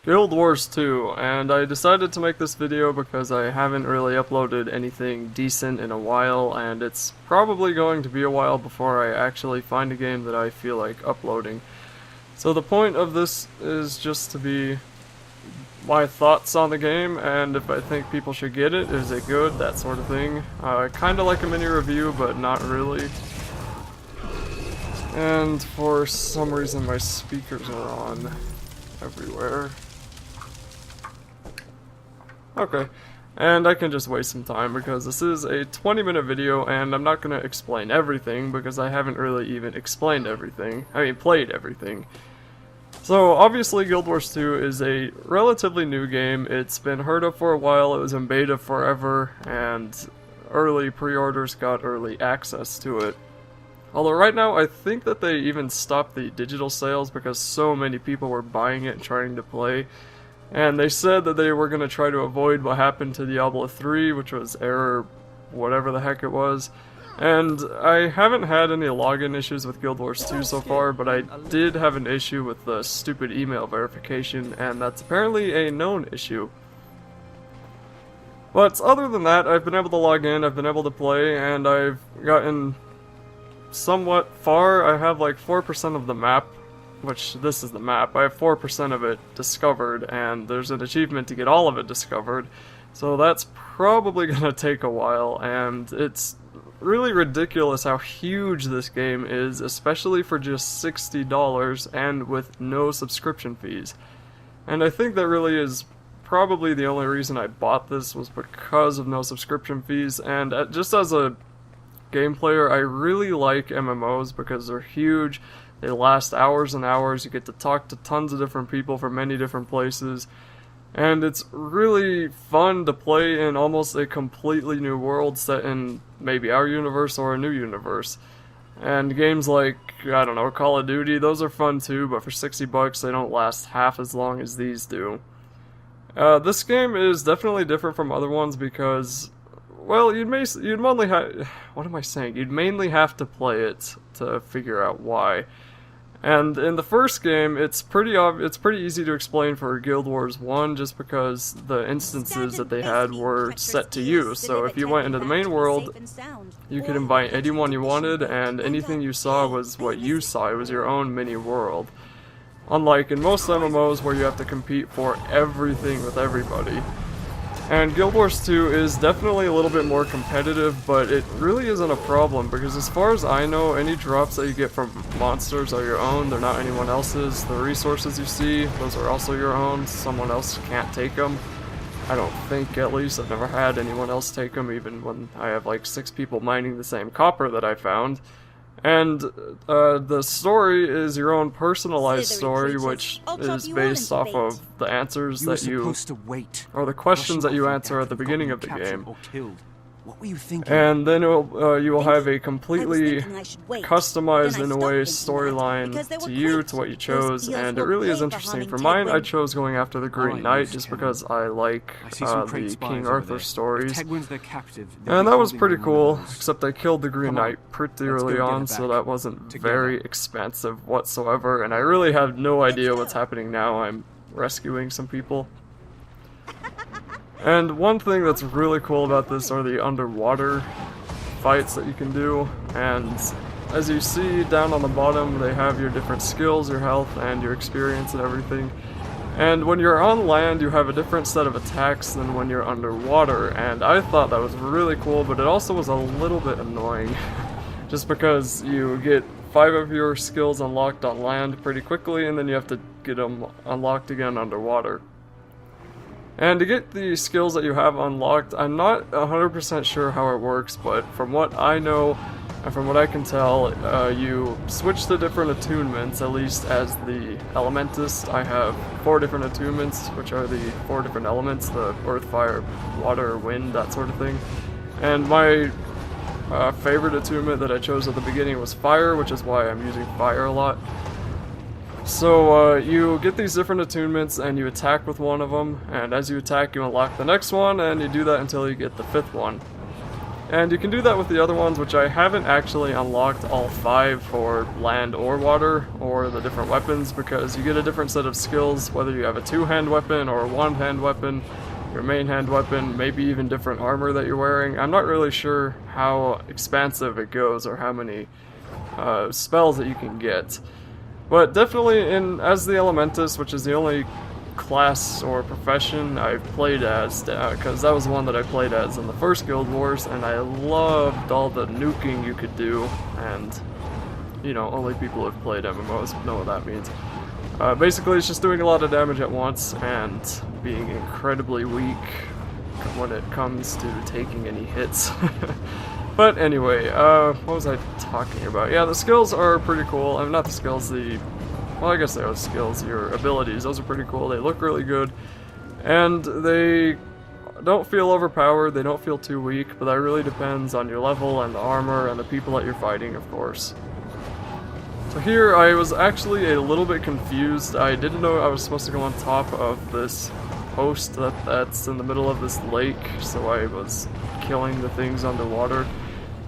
Guild Wars 2, and I decided to make this video because I haven't really uploaded anything decent in a while, and it's probably going to be a while before I actually find a game that I feel like uploading. So the point of this is just to be my thoughts on the game, and if I think people should get it, is it good, that sort of thing. Kinda like a mini review, but not really. And for some reason my speakers are on everywhere. Okay, and I can just waste some time because this is a 20-minute video and I'm not going to explain everything because I haven't really even explained everything. I mean, played everything. So, obviously Guild Wars 2 is a relatively new game. It's been heard of for a while, it was in beta forever, and early pre-orders got early access to it. Although right now I think that they even stopped the digital sales because so many people were buying it and trying to play. And they said that they were going to try to avoid what happened to Diablo 3, which was error whatever the heck it was. And I haven't had any login issues with Guild Wars 2 so far, but I did have an issue with the stupid email verification, and that's apparently a known issue. But other than that, I've been able to log in, I've been able to play, and I've gotten somewhat far. I have like 4% of the map, which this is the map. I have 4% of it discovered, and there's an achievement to get all of it discovered. So that's probably gonna take a while, and it's really ridiculous how huge this game is, especially for just $60 and with no subscription fees. And I think that really is probably the only reason I bought this was because of no subscription fees, and just as a game player, I really like MMOs because they're huge. They last hours and hours, you get to talk to tons of different people from many different places, and it's really fun to play in almost a completely new world set in maybe our universe or a new universe. And games like, I don't know, Call of Duty, those are fun too, but for $60 they don't last half as long as these do. This game is definitely different from other ones because, well, you'd mainly what am I saying? You'd mainly have to play it to figure out why. And in the first game, it's pretty easy to explain for Guild Wars 1 just because the instances that they had were set to you. So if you went into the main world, you could invite anyone you wanted, and anything you saw was what you saw. It was your own mini world. Unlike in most MMOs where you have to compete for everything with everybody. And Guild Wars 2 is definitely a little bit more competitive, but it really isn't a problem, because as far as I know, any drops that you get from monsters are your own, they're not anyone else's. The resources you see, those are also your own, someone else can't take them. I don't think, at least. I've never had anyone else take them, even when I have like 6 people mining the same copper that I found. And the story is your own personalized story, which is based off of the answers that you, or the questions that you answer at the beginning of the game. What were you thinking? And then you will have a completely customized, in a way, storyline to you, to what you chose, and it really is interesting. For mine, I chose going after the Green Knight just because I like the King Arthur stories. And that was pretty cool, except I killed the Green Knight pretty early on, so that wasn't very expansive whatsoever, and I really have no idea what's happening now. I'm rescuing some people. And one thing that's really cool about this are the underwater fights that you can do, and as you see down on the bottom, they have your different skills, your health, and your experience and everything. And when you're on land, you have a different set of attacks than when you're underwater, and I thought that was really cool, but it also was a little bit annoying, just because you get 5 of your skills unlocked on land pretty quickly, and then you have to get them unlocked again underwater. And to get the skills that you have unlocked, I'm not 100% sure how it works, but from what I know, and from what I can tell, you switch to different attunements, at least as the Elementist. I have 4 different attunements, which are the 4 different elements, the earth, fire, water, wind, that sort of thing. And my favorite attunement that I chose at the beginning was fire, which is why I'm using fire a lot. So you get these different attunements and you attack with one of them, and as you attack you unlock the next one, and you do that until you get the 5th one. And you can do that with the other ones, which I haven't actually unlocked all 5 for land or water, or the different weapons, because you get a different set of skills, whether you have a 2-hand weapon or a 1-hand weapon, your main hand weapon, maybe even different armor that you're wearing. I'm not really sure how expansive it goes, or how many spells that you can get. But definitely as the Elementus, which is the only class or profession I've played as, because that was the one that I played as in the first Guild Wars, and I loved all the nuking you could do, and, you know, only people who have played MMOs know what that means. Basically, it's just doing a lot of damage at once, and being incredibly weak when it comes to taking any hits. But anyway, what was I talking about? Yeah, the skills are pretty cool. I mean, not the skills, well, I guess they are skills, your abilities. Those are pretty cool. They look really good. And they don't feel overpowered, they don't feel too weak, but that really depends on your level and the armor and the people that you're fighting, of course. So here, I was actually a little bit confused. I didn't know I was supposed to go on top of this post that's in the middle of this lake, so I was killing the things underwater.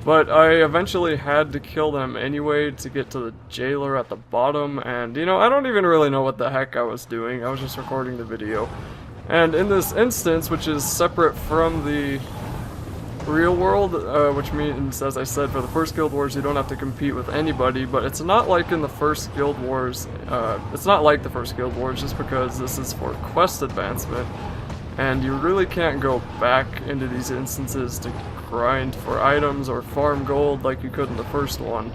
But I eventually had to kill them anyway to get to the jailer at the bottom, and, you know, I don't even really know what the heck I was doing. I was just recording the video. And in this instance, which is separate from the real world, which means, as I said, for the first Guild Wars you don't have to compete with anybody, but it's not like in the first Guild Wars, it's not like the first Guild Wars just because this is for quest advancement, and you really can't go back into these instances to grind for items or farm gold like you could in the first one.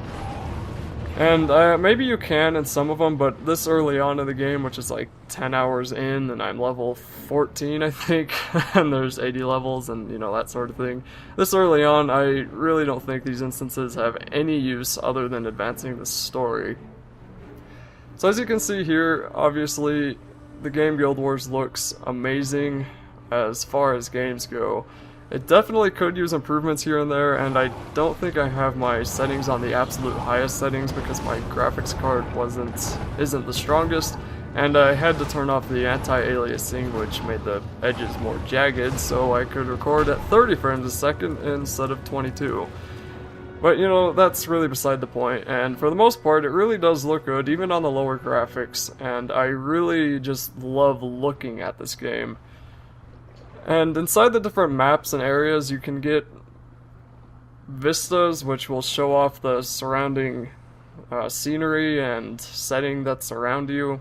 And maybe you can in some of them, but this early on in the game, which is like 10 hours in, and I'm level 14, I think, and there's 80 levels and, you know, that sort of thing. This early on, I really don't think these instances have any use other than advancing the story. So as you can see here, obviously, the game Guild Wars looks amazing as far as games go. It definitely could use improvements here and there, and I don't think I have my settings on the absolute highest settings because my graphics card isn't the strongest, and I had to turn off the anti-aliasing, which made the edges more jagged, so I could record at 30 frames a second instead of 22. But, you know, that's really beside the point, and for the most part, it really does look good, even on the lower graphics, and I really just love looking at this game. And inside the different maps and areas, you can get vistas, which will show off the surrounding scenery and setting that's around you.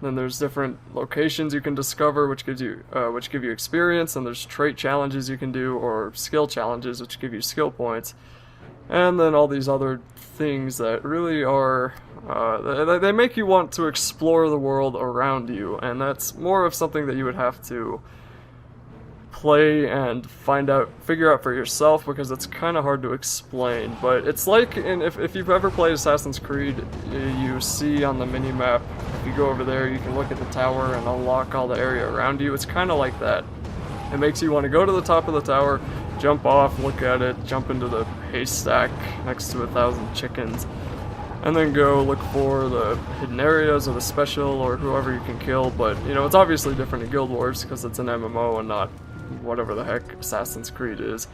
Then there's different locations you can discover, which give you experience, and there's trait challenges you can do, or skill challenges, which give you skill points. And then all these other things that really are, they make you want to explore the world around you, and that's more of something that you would have to play and figure out for yourself, because it's kind of hard to explain. But it's like if you've ever played Assassin's Creed, you see on the mini-map, if you go over there, you can look at the tower and unlock all the area around you. It's kind of like that. It makes you want to go to the top of the tower, jump off, look at it, jump into the haystack next to 1,000 chickens, and then go look for the hidden areas or the special or whoever you can kill. But, you know, it's obviously different in Guild Wars because it's an MMO and not whatever the heck Assassin's Creed is.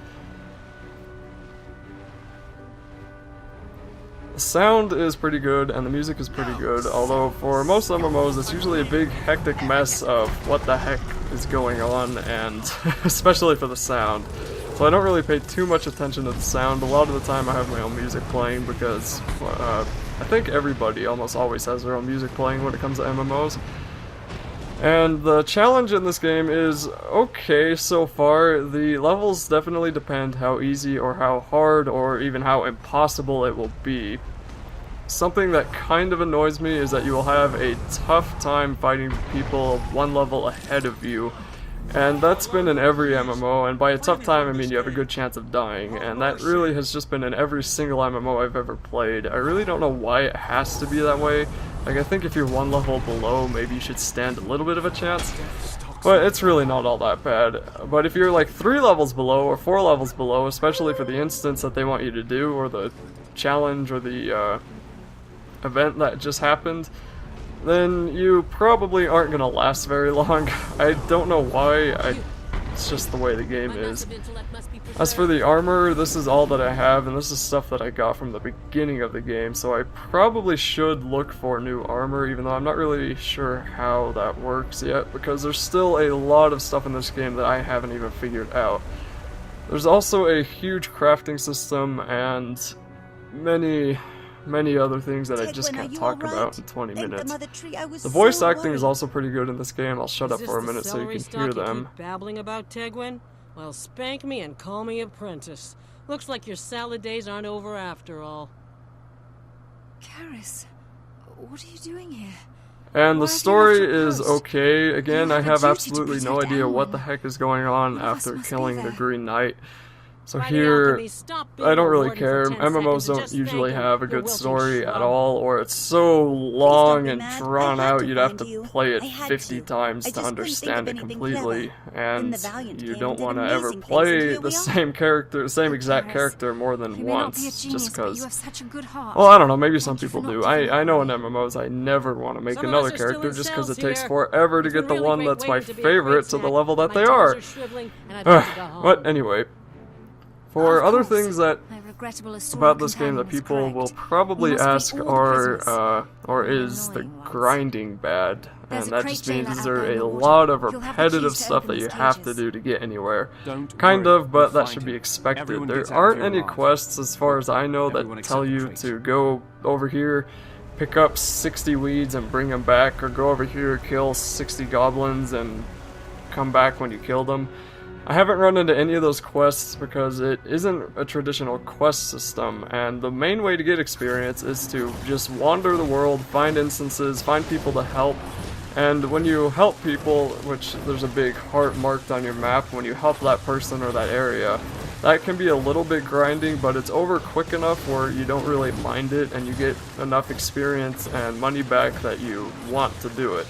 The sound is pretty good and the music is pretty good, although for most MMOs it's usually a big hectic mess of what the heck is going on, and especially for the sound. So I don't really pay too much attention to the sound. A lot of the time I have my own music playing because I think everybody almost always has their own music playing when it comes to MMOs. And the challenge in this game is okay so far. The levels definitely depend how easy or how hard or even how impossible it will be. Something that kind of annoys me is that you will have a tough time fighting people one level ahead of you. And that's been in every MMO, and by a tough time I mean you have a good chance of dying, and that really has just been in every single MMO I've ever played. I really don't know why it has to be that way. Like, I think if you're one level below, maybe you should stand a little bit of a chance, but it's really not all that bad. But if you're like 3 levels below or 4 levels below, especially for the instance that they want you to do, or the challenge or the event that just happened, then you probably aren't going to last very long. I don't know why. I It's just the way the game is. As for the armor, this is all that I have, and this is stuff that I got from the beginning of the game, so I probably should look for new armor, even though I'm not really sure how that works yet, because there's still a lot of stuff in this game that I haven't even figured out. There's also a huge crafting system, and many other things that I just can't talk about in 20 minutes. The voice acting is also pretty good in this game. I'll shut up for a minute so you can hear them. Babbling about Tegwin? Well, spank me and call me apprentice. Looks like your salad days aren't over after all. Karis, what are you doing here? And the story is okay. Again, I have absolutely no idea what the heck is going on after killing the Green Knight. So here, I don't really care. MMOs don't usually have a good story at all, or it's so long and drawn out you'd have to play it 50 times to understand it completely, and you don't want to ever play the same character, same exact character more than once, just because, well, I don't know, maybe some people do. I know in MMOs I never want to make another character just because it takes forever to get the one that's my favorite to the level that they are. But anyway. For other things that about this game that people will probably ask are, or is the grinding bad? And that just means there a lot of repetitive stuff that you have to do to get anywhere. Kind of, but that should be expected. There aren't any quests, as far as I know, that tell you to go over here, pick up 60 weeds and bring them back, or go over here, kill 60 goblins and come back when you kill them. I haven't run into any of those quests because it isn't a traditional quest system, and the main way to get experience is to just wander the world, find instances, find people to help, and when you help people, which there's a big heart marked on your map, when you help that person or that area, that can be a little bit grinding, but it's over quick enough where you don't really mind it, and you get enough experience and money back that you want to do it.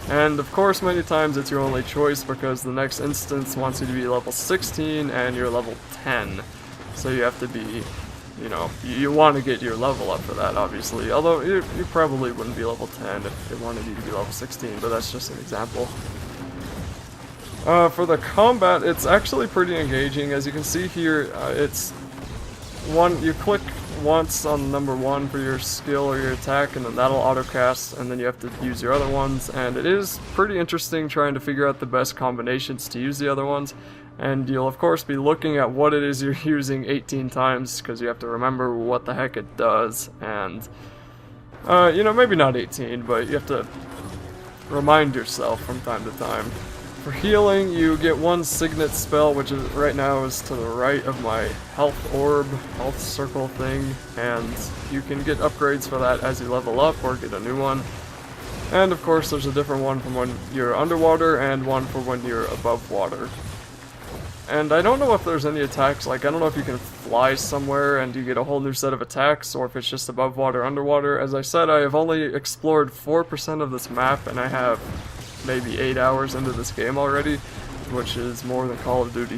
And of course, many times it's your only choice because the next instance wants you to be level 16 and you're level 10. So you have to be, you know, you want to get your level up for that, obviously. Although you probably wouldn't be level 10 if they wanted you to be level 16, but that's just an example. For the combat, it's actually pretty engaging. As you can see here, it's you click once on number 1 for your skill or your attack, and then that'll auto-cast, and then you have to use your other ones, and it is pretty interesting trying to figure out the best combinations to use the other ones, and you'll of course be looking at what it is you're using 18 times, because you have to remember what the heck it does, and, you know, maybe not 18, but you have to remind yourself from time to time. For healing, you get one signet spell, which is right now is to the right of my health orb, health circle thing, and you can get upgrades for that as you level up or get a new one. And of course there's a different one from when you're underwater and one for when you're above water. And I don't know if there's any attacks, like I don't know if you can fly somewhere and you get a whole new set of attacks, or if it's just above water, underwater. As I said, I have only explored 4% of this map, and I have maybe 8 hours into this game already, which is more than Call of Duty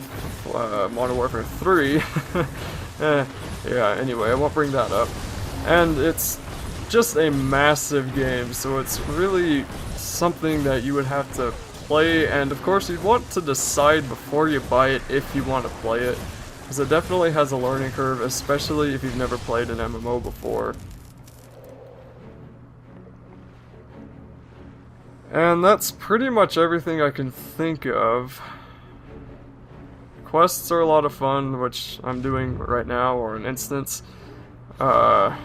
Modern Warfare 3. Yeah, anyway, I won't bring that up. And it's just a massive game, so it's really something that you would have to play, and of course you'd want to decide before you buy it if you want to play it, because it definitely has a learning curve, especially if you've never played an MMO before. And that's pretty much everything I can think of. Quests are a lot of fun, which I'm doing right now, or an instance. It's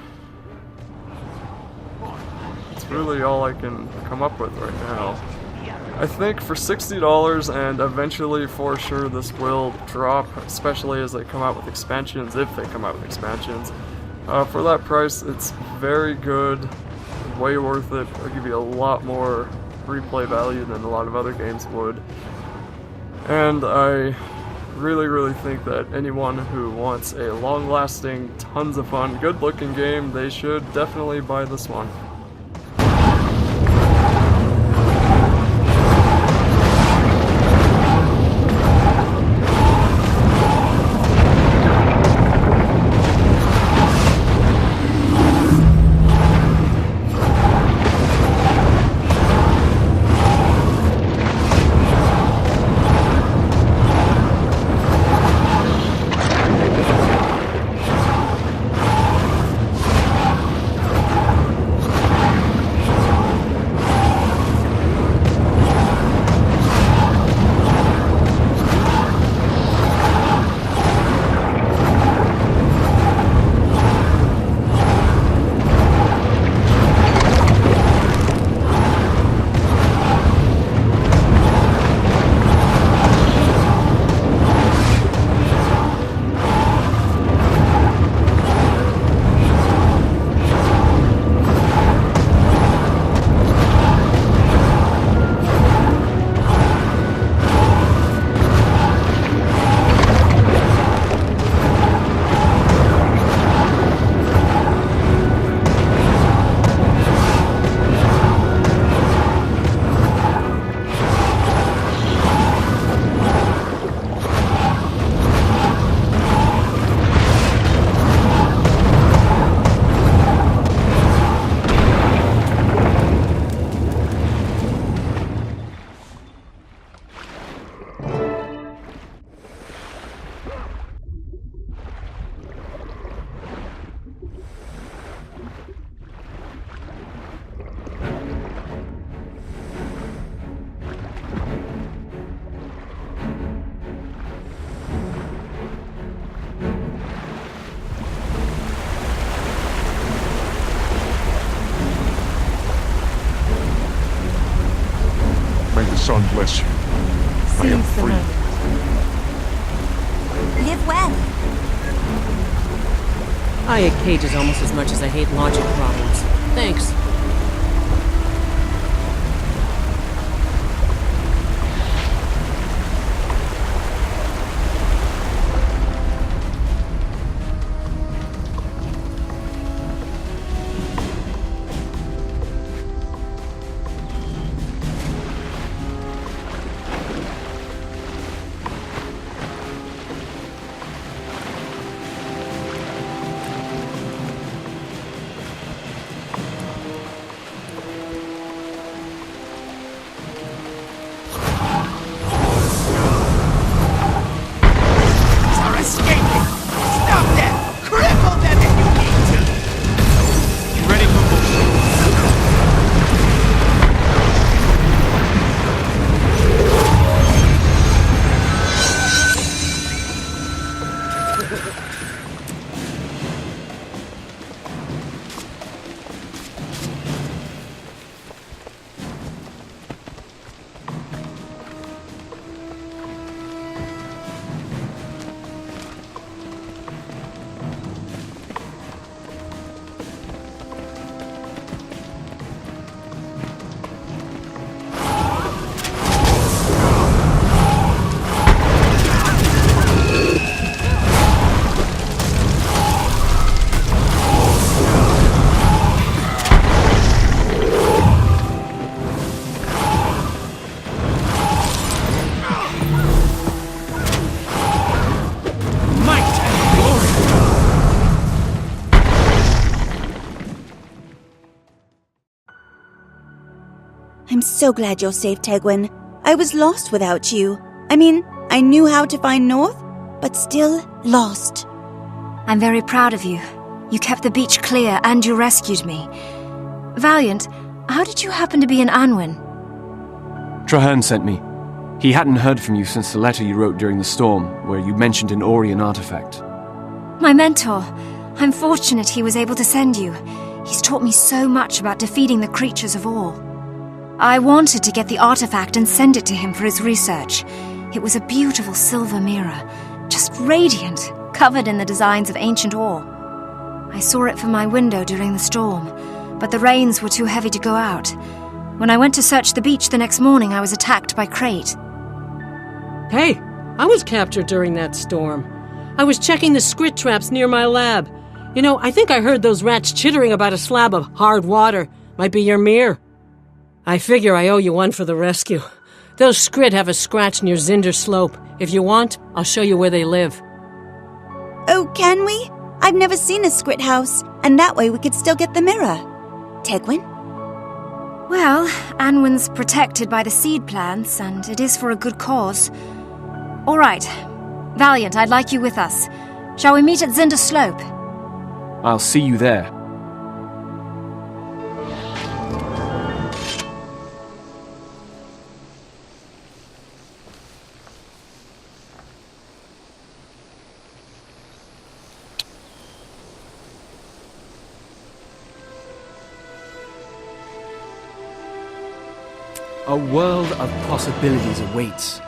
really all I can come up with right now. I think for $60, and eventually for sure this will drop, especially as they come out with expansions, if they come out with expansions. For that price, it's very good, way worth it. I'll give you a lot more replay value than a lot of other games would. And I really think that anyone who wants a long-lasting, tons of fun, good-looking game, they should definitely buy this one. May the sun bless you. I am free. Live well. I hate cages almost as much as I hate logic problems. Thanks. I'm so glad you're safe, Tegwin. I was lost without you. I mean, I knew how to find North, but still lost. I'm very proud of you. You kept the beach clear and you rescued me. Valiant, how did you happen to be in Anwen? Trahearne sent me. He hadn't heard from you since the letter you wrote during the storm, where you mentioned an Orion artifact. My mentor. I'm fortunate he was able to send you. He's taught me so much about defeating the creatures of Awe. I wanted to get the artifact and send it to him for his research. It was a beautiful silver mirror, just radiant, covered in the designs of ancient Awe. I saw it from my window during the storm, but the rains were too heavy to go out. When I went to search the beach the next morning, I was attacked by Crate. Hey, I was captured during that storm. I was checking the squid traps near my lab. You know, I think I heard those rats chittering about a slab of hard water. Might be your mirror. I figure I owe you one for the rescue. Those squid have a scratch near Zinder Slope. If you want, I'll show you where they live. Oh, can we? I've never seen a squid house, and that way we could still get the mirror. Tegwin? Well, Anwen's protected by the seed plants, and it is for a good cause. All right. Valiant, I'd like you with us. Shall we meet at Zinder Slope? I'll see you there. A world of possibilities awaits.